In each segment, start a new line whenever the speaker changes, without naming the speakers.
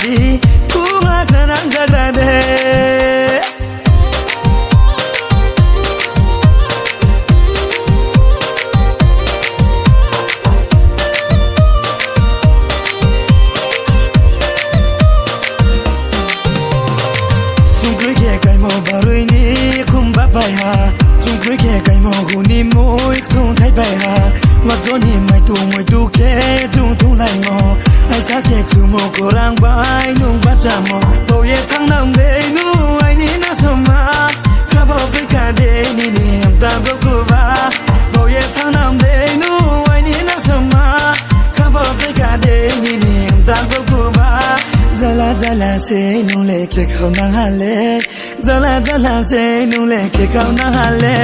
di Kunga tanang jagrade Kai mo barui ni kum ba bai ha chung khui ke kai mo hu ni moi thung thai bai ha wa zo ni mai tu ke chung thung lai mo ai sa ke khu mo ko rang bai nung ba cha mo bo ye thang nang de nu ai ni na so ma ka bo bai ka de ni ni am ta bo ko ba bo ye thang nang de nu ai ni na so ma ka bo bai ka de ni ni am ta bo ko ba Zala zala se nu le ke khau na ha le Zala zala se nu le ke khau na ha le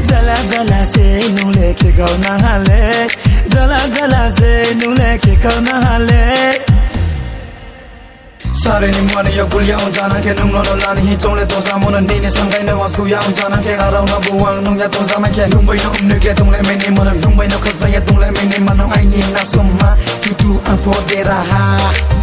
Zala zala se nu le ke khau na ha le Zala zala se nu le ke khau na ha le Sare ni mwana ya gulya on jana ke nung no la ni chong le to sa mo na ni ni sam kai na was ku ya on jana ke arau na bu wang nung ya to sa ma ke nung bai no ne ke tung le me ni mo na nung bai no khat sa ya tung le me ni ma no ai ni na som ma tu an po de ra ha